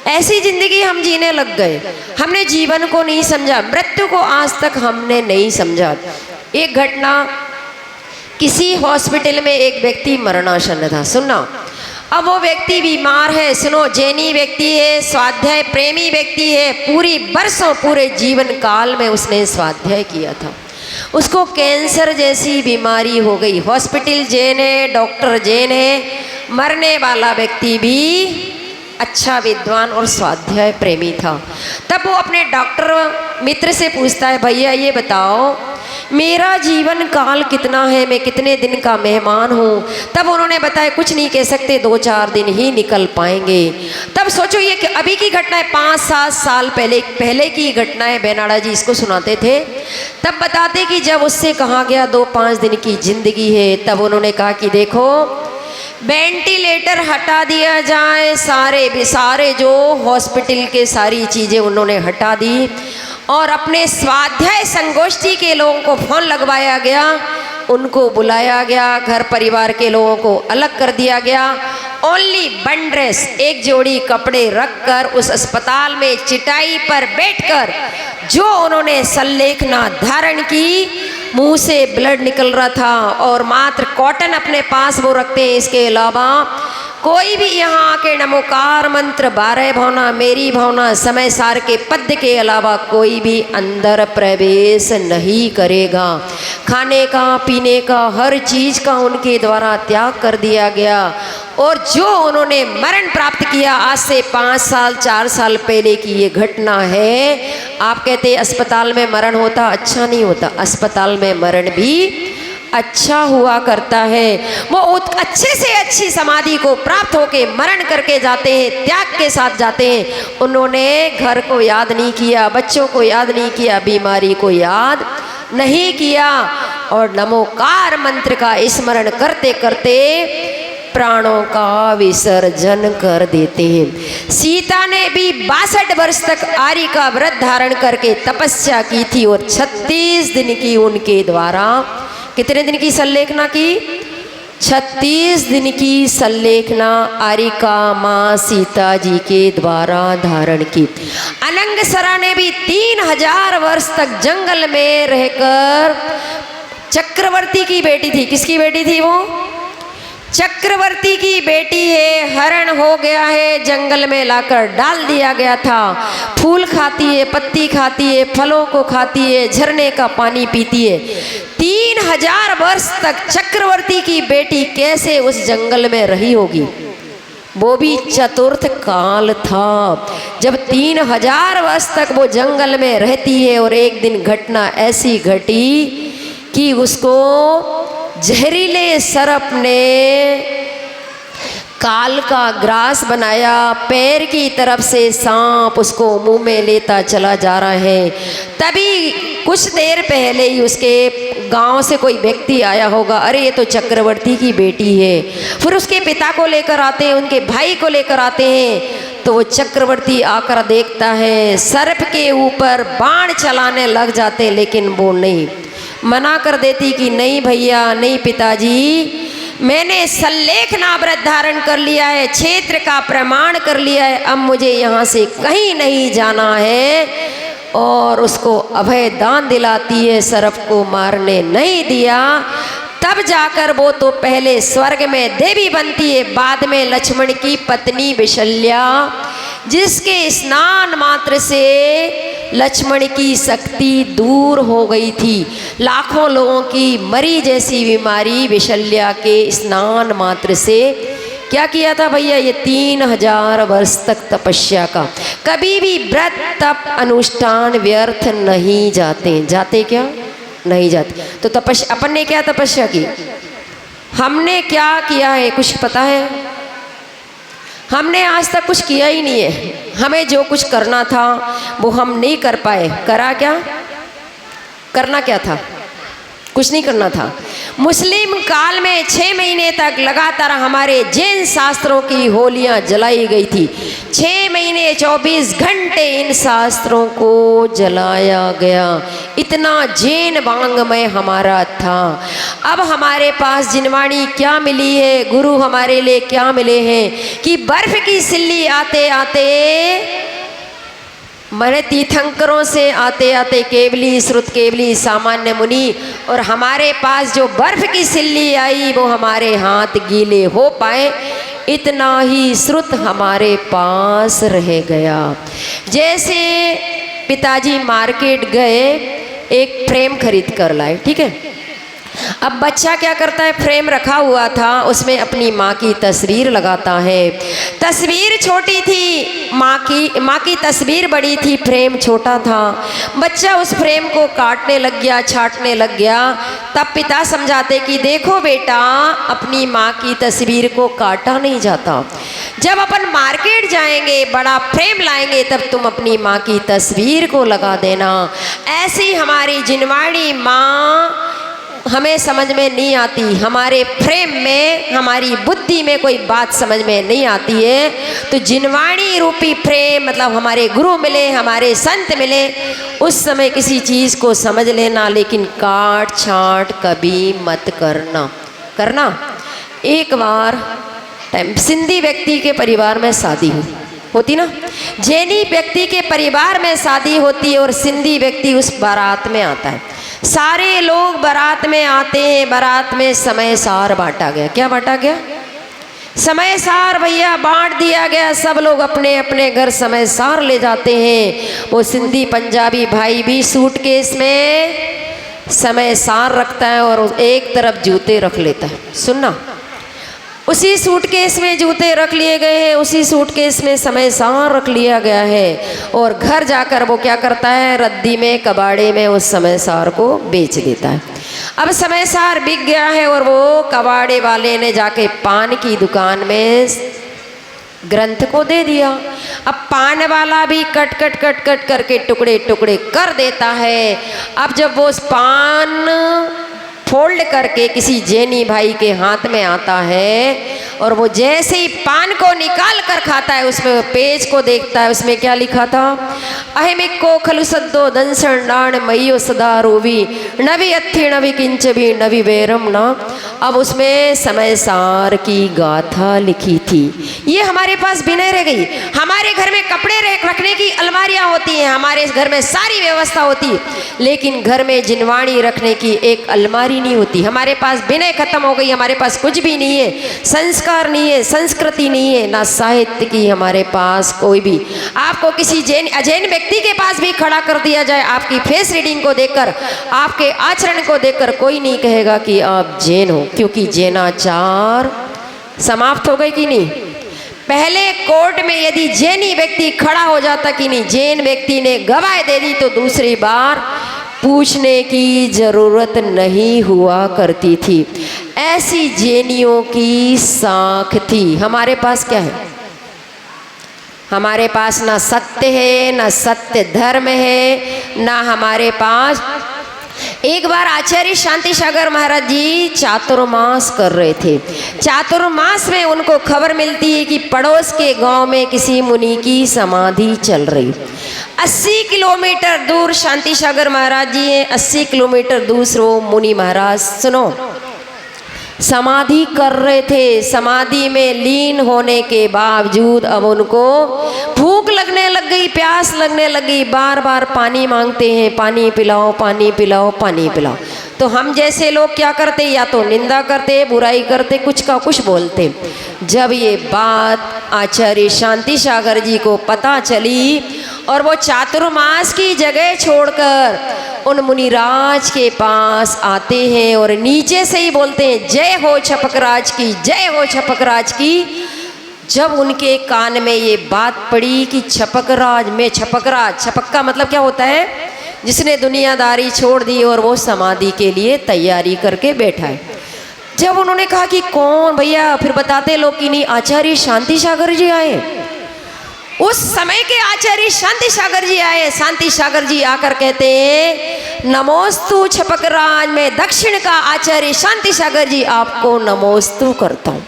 ऐसी जिंदगी हम जीने लग गए। हमने जीवन को नहीं समझा, मृत्यु को आज तक हमने नहीं समझा। एक घटना, किसी हॉस्पिटल में एक व्यक्ति मरणासन था। सुनना, अब वो व्यक्ति बीमार है, सुनो, जैनी व्यक्ति है, स्वाध्याय प्रेमी व्यक्ति है, पूरी बरसों पूरे जीवन काल में उसने स्वाध्याय किया था। उसको कैंसर जैसी बीमारी हो गई। हॉस्पिटल जैन है, डॉक्टर जैन है, मरने वाला व्यक्ति भी अच्छा विद्वान और स्वाध्याय प्रेमी था। तब वो अपने डॉक्टर मित्र से पूछता है, भैया ये बताओ मेरा जीवन काल कितना है, मैं कितने दिन का मेहमान हूँ। तब उन्होंने बताया कुछ नहीं कह सकते, 2-4 दिन ही निकल पाएंगे। तब सोचो, ये कि अभी की घटना है, 5-7 साल पहले की घटना है। बेनाड़ा जी इसको सुनाते थे। तब बताते कि जब उससे कहा गया 2-5 दिन की जिंदगी है, तब उन्होंने कहा कि देखो वेंटिलेटर हटा दिया जाए, सारे जो हॉस्पिटल के सारी चीज़ें उन्होंने हटा दी, और अपने स्वाध्याय संगोष्ठी के लोगों को फोन लगवाया गया, उनको बुलाया गया, घर परिवार के लोगों को अलग कर दिया गया। ओनली 1 ड्रेस, एक जोड़ी कपड़े रखकर उस अस्पताल में चिटाई पर बैठकर जो उन्होंने संलेखना धारण की, मुंह से ब्लड निकल रहा था, और मात्र कॉटन अपने पास वो रखते हैं। इसके अलावा कोई भी यहाँ आके नमोकार मंत्र 12 भावना, मेरी भावना, समय सार के पद्य के अलावा कोई भी अंदर प्रवेश नहीं करेगा। खाने का, पीने का, हर चीज़ का उनके द्वारा त्याग कर दिया गया। और जो उन्होंने मरण प्राप्त किया, आज से 5 साल 4 साल पहले की ये घटना है। आप कहते अस्पताल में मरण होता, अच्छा नहीं होता। अस्पताल में मरण भी अच्छा हुआ करता है। वो अच्छे से अच्छी समाधि को प्राप्त होके मरण करके जाते हैं, त्याग के साथ जाते हैं। उन्होंने घर को याद नहीं किया, बच्चों को याद नहीं किया, बीमारी को याद नहीं किया, और नमोकार मंत्र का स्मरण करते करते प्राणों का विसर्जन कर देते हैं। सीता ने भी 62 वर्ष तक आर्य का व्रत धारण करके तपस्या की थी, और 36 दिन की उनके द्वारा, कितने दिन की संलेखना की? 36 दिन की संलेखना आरिका माँ सीता जी के द्वारा धारण की। अनंगसरा ने भी 3000 वर्ष तक जंगल में रहकर, चक्रवर्ती की बेटी थी। किसकी बेटी थी वो? चक्रवर्ती की बेटी है। हरण हो गया है, जंगल में लाकर डाल दिया गया था। फूल खाती है, पत्ती खाती है, फलों को खाती है, झरने का पानी पीती है। 3000 वर्ष तक चक्रवर्ती की बेटी कैसे उस जंगल में रही होगी? वो भी चतुर्थ काल था, जब 3000 वर्ष तक वो जंगल में रहती है। और एक दिन घटना ऐसी घटी कि उसको जहरीले सर्प ने काल का ग्रास बनाया। पैर की तरफ से सांप उसको मुंह में लेता चला जा रहा है। तभी कुछ देर पहले ही उसके गांव से कोई व्यक्ति आया होगा, अरे ये तो चक्रवर्ती की बेटी है। फिर उसके पिता को लेकर आते हैं, उनके भाई को लेकर आते हैं। तो वो चक्रवर्ती आकर देखता है, सर्प के ऊपर बाण चलाने लग जाते, लेकिन वो नहीं, मना कर देती कि नहीं भैया, नहीं पिताजी, मैंने संलेखना व्रत धारण कर लिया है, क्षेत्र का प्रमाण कर लिया है, अब मुझे यहाँ से कहीं नहीं जाना है। और उसको अभय दान दिलाती है, सर्प को मारने नहीं दिया। तब जाकर वो तो पहले स्वर्ग में देवी बनती है, बाद में लक्ष्मण की पत्नी विशल्या, जिसके स्नान मात्र से लक्ष्मण की शक्ति दूर हो गई थी। लाखों लोगों की मरी जैसी बीमारी विशल्या के स्नान मात्र से क्या किया था भैया, ये 3000 वर्ष तक तपस्या का। कभी भी व्रत तप अनुष्ठान व्यर्थ नहीं जाते। जाते क्या? नहीं जाते। तो तपस्या, अपन ने क्या तपस्या की? हमने क्या किया है कुछ पता है? हमने आज तक कुछ किया ही नहीं है। हमें जो कुछ करना था वो हम नहीं कर पाए। करा क्या? करना क्या था? कुछ नहीं करना था। मुस्लिम काल में 6 महीने तक लगातार हमारे जैन शास्त्रों की होलियां जलाई गई थी। 6 महीने 24 घंटे इन शास्त्रों को जलाया गया। इतना जैन वांग्मय हमारा था। अब हमारे पास जिनवाणी क्या मिली है, गुरु हमारे लिए क्या मिले हैं कि बर्फ की सिल्ली आते आते मरे तीर्थंकरों से आते आते केवली श्रुत केवली सामान्य मुनि, और हमारे पास जो बर्फ की सिल्ली आई वो हमारे हाथ गीले हो पाए, इतना ही श्रुत हमारे पास रह गया। जैसे पिताजी मार्केट गए, एक फ्रेम खरीद कर लाए, ठीक है। अब बच्चा क्या करता है, फ्रेम रखा हुआ था उसमें अपनी माँ की तस्वीर लगाता है। तस्वीर छोटी थी, माँ की तस्वीर बड़ी थी, फ्रेम छोटा था। बच्चा उस फ्रेम को काटने लग गया, छाटने लग गया। तब पिता समझाते कि देखो बेटा, अपनी माँ की तस्वीर को काटा नहीं जाता। जब अपन मार्केट जाएंगे, बड़ा फ्रेम लाएंगे, तब तुम अपनी माँ की तस्वीर को लगा देना। ऐसी हमारी जिनवाणी माँ हमें समझ में नहीं आती। हमारे फ्रेम में, हमारी बुद्धि में कोई बात समझ में नहीं आती है। तो जिनवाणी रूपी फ्रेम मतलब हमारे गुरु मिले, हमारे संत मिले, उस समय किसी चीज़ को समझ लेना, लेकिन काट छाट कभी मत करना। एक बार सिंधी व्यक्ति के परिवार में शादी होती ना, जैनी व्यक्ति के परिवार में शादी होती है और सिंधी व्यक्ति उस बारात में आता है। सारे लोग बारात में आते हैं। बारात में समय सार बांटा गया। क्या बांटा गया? समय सार भैया बांट दिया गया। सब लोग अपने अपने घर समय सार ले जाते हैं। वो सिंधी पंजाबी भाई भी सूटकेस में समय सार रखता है और एक तरफ जूते रख लेता है। सुनना, उसी सूटकेस में जूते रख लिए गए हैं, उसी सूटकेस में समय सार रख लिया गया है, और घर जाकर वो क्या करता है, रद्दी में कबाड़े में उस समय सार को बेच देता है। अब समय सार बिक गया है और वो कबाड़े वाले ने जाके पान की दुकान में ग्रंथ को दे दिया। अब पान वाला भी कट करके टुकड़े टुकड़े कर देता है। अब जब वो पान फोल्ड करके किसी जैनी भाई के हाथ में आता है और वो जैसे ही पान को निकाल कर खाता है, उसमें पेज को देखता है, उसमें क्या लिखा था, अहिमिको खलु सद्दो दंसण डाण मइयो सदा रोवी नवी अथि नवी किंच भी नवी वैरम ना। अब उसमें समय सार की गाथा लिखी थी। ये हमारे पास बिना रह गई। हमारे घर में कपड़े रखने की अलमारियाँ होती हैं, हमारे घर में सारी व्यवस्था होती है, लेकिन घर में जिनवाणी रखने की एक अलमारी नहीं होती। हमारे पास विनय खत्म हो गई। हमारे पास कुछ भी नहीं है, संस्कार नहीं है, संस्कृति नहीं है, ना साहित्य की हमारे पास कोई भी। आपको किसी अजैन व्यक्ति के पास भी खड़ा कर दिया जाए, आपकी फेस रीडिंग को देखकर, आपके आचरण को देखकर कोई नहीं कहेगा कि आप जैन हो, क्योंकि जैनाचार समाप्त हो गए कि नहीं। पहले कोर्ट में यदि जैनी व्यक्ति खड़ा हो जाता कि नहीं, जैन व्यक्ति ने गवाही दे दी, तो दूसरी बार पूछने की जरूरत नहीं हुआ करती थी। ऐसी जैनियों की साख थी। हमारे पास क्या है? हमारे पास ना सत्य है, ना सत्य धर्म है, ना हमारे पास। एक बार आचार्य शांति सागर महाराज जी चातुर्मास कर रहे थे। चातुर्मास में उनको खबर मिलती है कि पड़ोस के गांव में किसी मुनि की समाधि चल रही। 80 किलोमीटर दूर शांति सागर महाराज जी हैं, 80 किलोमीटर दूसरों मुनि महाराज सुनो समाधि कर रहे थे। समाधि में लीन होने के बावजूद अब उनको भूख लगने लग गई, प्यास लगने लगी, बार बार पानी मांगते हैं, पानी पिलाओ, पानी पिलाओ, पानी पिलाओ। तो हम जैसे लोग क्या करते, या तो निंदा करते, बुराई करते, कुछ का कुछ बोलते। जब ये बात आचार्य शांति सागर जी को पता चली और वो चातुर्मास की जगह छोड़कर उन मुनिराज के पास आते हैं और नीचे से ही बोलते हैं जय हो छपकराज की, जय हो छपकराज की। जब उनके कान में ये बात पड़ी कि छपकराज में छपकराज, छपक का मतलब क्या होता है, जिसने दुनियादारी छोड़ दी और वो समाधि के लिए तैयारी करके बैठा है। जब उन्होंने कहा कि कौन भैया, फिर बताते लोग कि नहीं आचार्य शांति सागर जी आए। उस समय के आचार्य शांति सागर जी आए। शांति सागर जी आकर कहते हैं नमोस्तु छपकराज, में दक्षिण का आचार्य शांति सागर जी आपको नमोस्तु करता हूँ।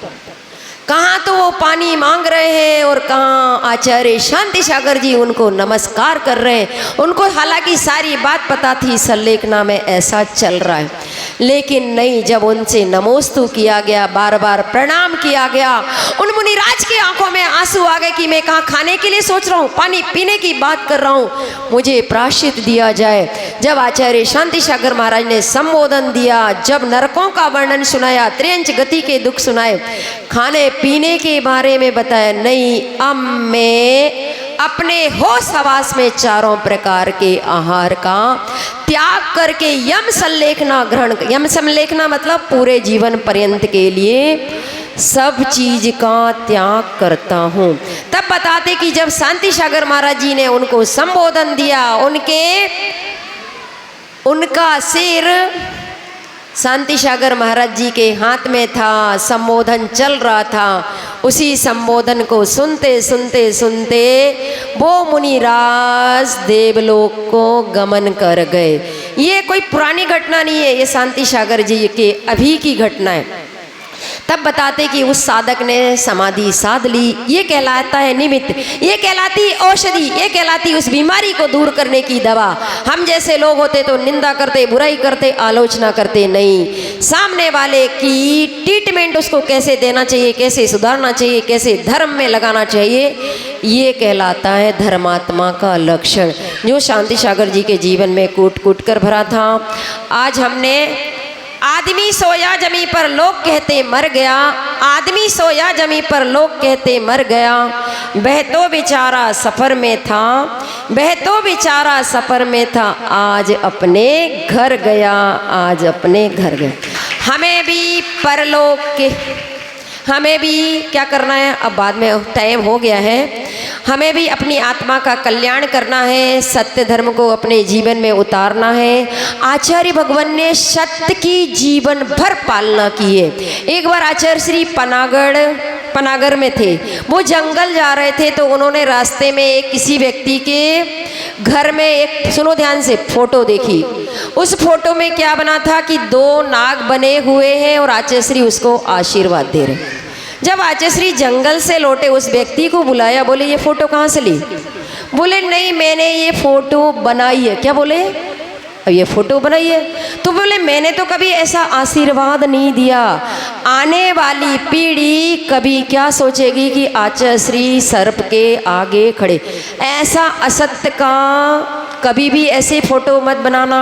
कहाँ तो वो पानी मांग रहे हैं और कहाँ आचार्य शांति सागर जी उनको नमस्कार कर रहे हैं। उनको हालांकि सारी बात पता थी संलेखना में ऐसा चल रहा है, लेकिन नहीं, जब उनसे नमोस्तु किया गया, बार बार प्रणाम किया गया, उन मुनिराज की आंखों में आंसू आ गए कि मैं कहाँ खाने के लिए सोच रहा हूँ, पानी पीने की बात कर रहा हूँ, मुझे प्रायश्चित दिया जाए। जब आचार्य शांति सागर महाराज ने संबोधन दिया, जब नरकों का वर्णन सुनाया, त्रियंच गति के दुख सुनाए, खाने पीने के बारे में बताया, नहीं अब मैं अपने होश हवास में चारों प्रकार के आहार का त्याग करके यम संलेखना ग्रहण, यम संलेखना मतलब पूरे जीवन पर्यंत के लिए सब चीज का त्याग करता हूँ। तब बताते कि जब शांति सागर महाराज जी ने उनको संबोधन दिया, उनका सिर शांति सागर महाराज जी के हाथ में था, संबोधन चल रहा था। उसी संबोधन को सुनते सुनते सुनते वो मुनिराज देवलोक को गमन कर गए। ये कोई पुरानी घटना नहीं है, ये शांति सागर जी के अभी की घटना है। तब बताते कि उस साधक ने समाधि साध ली। ये कहलाता है निमित्त, ये कहलाती औषधि, ये कहलाती उस बीमारी को दूर करने की दवा। हम जैसे लोग होते तो निंदा करते, बुराई करते, आलोचना करते, नहीं, सामने वाले की ट्रीटमेंट उसको कैसे देना चाहिए, कैसे सुधारना चाहिए, कैसे धर्म में लगाना चाहिए, ये कहलाता है धर्मात्मा का लक्षण, जो शांति सागर जी के जीवन में कूट कूट कर भरा था। आज हमने आदमी सोया जमी पर लोग कहते मर गया, आदमी सोया जमी पर लोग कहते मर गया, वह तो बेचारा सफ़र में था, वह तो बेचारा सफ़र में था, आज अपने घर गया, आज अपने घर गया। हमें भी परलोक के, हमें भी क्या करना है, अब बाद में टाइम हो गया है, हमें भी अपनी आत्मा का कल्याण करना है, सत्य धर्म को अपने जीवन में उतारना है। आचार्य भगवान ने सत्य की जीवन भर पालना की है। एक बार आचार्य श्री पनागढ़ में थे, वो जंगल जा रहे थे, तो उन्होंने रास्ते में एक किसी व्यक्ति के घर में एक, सुनो ध्यान से, फोटो देखी। उस फोटो में क्या बना था कि दो नाग बने हुए हैं और आचार्य श्री उसको आशीर्वाद दे रहे। जब आचार्य श्री जंगल से लौटे, उस व्यक्ति को बुलाया, बोले ये फोटो कहाँ से ली? बोले नहीं, मैंने ये फोटो बनाई है। क्या बोले? अब ये फोटो बनाई है? तो बोले मैंने तो कभी ऐसा आशीर्वाद नहीं दिया। आने वाली पीढ़ी कभी क्या सोचेगी कि आचार्य श्री सर्प के आगे खड़े। ऐसा असत्य का कभी भी ऐसे फोटो मत बनाना।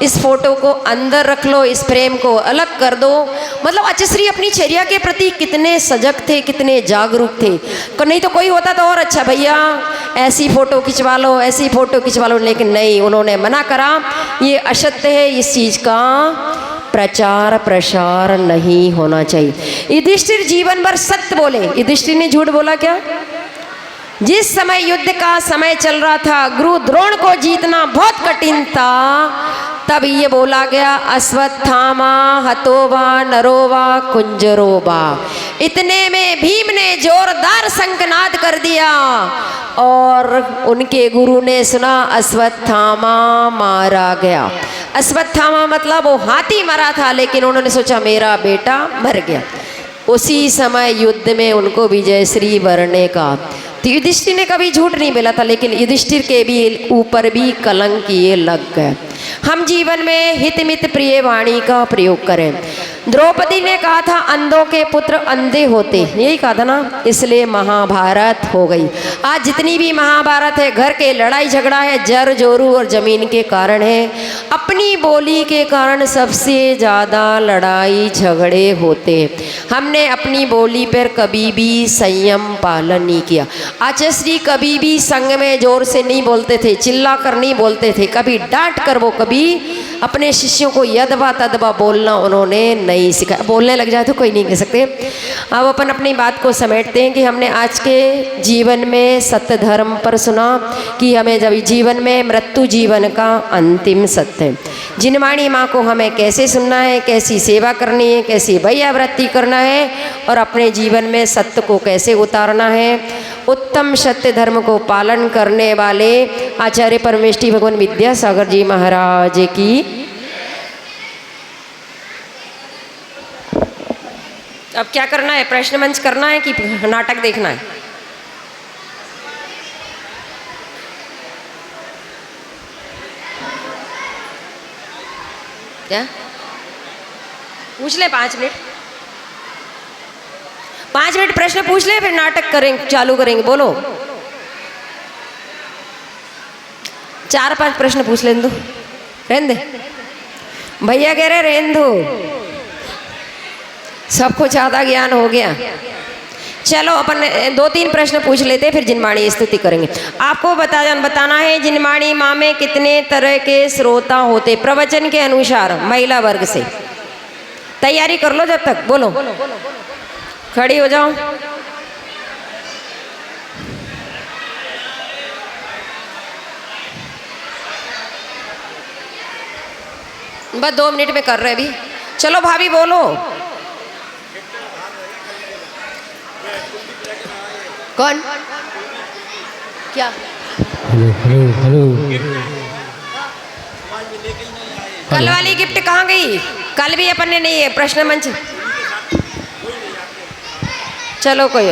इस फोटो को अंदर रख लो, इस प्रेम को अलग कर दो। मतलब आचार्य श्री अपनी चर्या के प्रति कितने सजग थे, कितने जागरूक थे। नहीं तो कोई होता तो और अच्छा, भैया ऐसी फोटो खिंचवा लो, ऐसी फोटो खिंचवा लो, लेकिन नहीं, उन्होंने मना करा। ये असत्य है, इस चीज का प्रचार प्रसार नहीं होना चाहिए। युधिष्ठिर जीवन भर सत्य बोले। युधिष्ठिर ने झूठ बोला क्या? जिस समय युद्ध का समय चल रहा था, गुरु द्रोण को जीतना बहुत कठिन था, तब ये बोला गया अश्वत्थामा हतोवा नरोवा कुंजरोवा। इतने में भीम ने जोरदार शंखनाद कर दिया और उनके गुरु ने सुना अश्वत्थामा मारा गया। अश्वत्थामा मतलब वो हाथी मरा था, लेकिन उन्होंने सोचा मेरा बेटा मर गया। उसी समय युद्ध में उनको विजयश्री वरने का। तो युधिष्ठिर ने कभी झूठ नहीं बोला था, लेकिन युधिष्ठिर के भी ऊपर भी कलंक ये लग गए। हम जीवन में हित मित प्रिय वाणी का प्रयोग करें। द्रौपदी ने कहा था अंधों के पुत्र अंधे होते, यही कहा था ना, इसलिए महाभारत हो गई। आज जितनी भी महाभारत है घर के लड़ाई झगड़ा है, जर जोरू और जमीन के कारण है। अपनी बोली के कारण सबसे ज़्यादा लड़ाई झगड़े होते हैं। हमने अपनी बोली पर कभी भी संयम पालन नहीं किया। आचार्य श्री कभी भी संग में जोर से नहीं बोलते थे, चिल्ला कर नहीं बोलते थे, कभी डांट कर वो कभी अपने शिष्यों को यदबा तदबा बोलना उन्होंने नहीं सिखाया। बोलने लग जाए तो कोई नहीं कह सकते। अब अपन अपनी बात को समेटते हैं कि हमने आज के जीवन में सत्य धर्म पर सुना कि हमें जब जीवन में मृत्यु जीवन का अंतिम सत्य है। जिनवाणी माँ को हमें कैसे सुनना है, कैसी सेवा करनी है, कैसी भैयावृत्ति करना है और अपने जीवन में सत्य को कैसे उतारना है। उत्तम सत्य धर्म को पालन करने वाले आचार्य परमेष्ठी भगवान विद्यासागर जी महाराज की। अब क्या करना है, प्रश्न मंच करना है कि नाटक देखना है? क्या पूछ ले? 5 मिनट, 5 मिनट प्रश्न पूछ ले, फिर नाटक करेंगे, चालू करेंगे। बोलो, 4-5 प्रश्न पूछ लें दो, रहने दे। भैया कह रहे रहने दो, सबको ज़्यादा ज्ञान हो गया। चलो अपन 2-3 प्रश्न पूछ लेते, फिर जिनवाणी स्तुति करेंगे। आपको बताना है जिनवाणी माँ में कितने तरह के श्रोता होते प्रवचन के अनुसार महिला वर्ग से। तैयारी कर लो जब तक। बोलो, खड़ी हो जाओ। बस 2 मिनट में कर रहे अभी। चलो भाभी बोलो। कौन? क्या? Hello hello hello. कल वाली गिफ्ट कहाँ गई? कल भी अपन ने नहीं है प्रश्न मंच। चलो कोई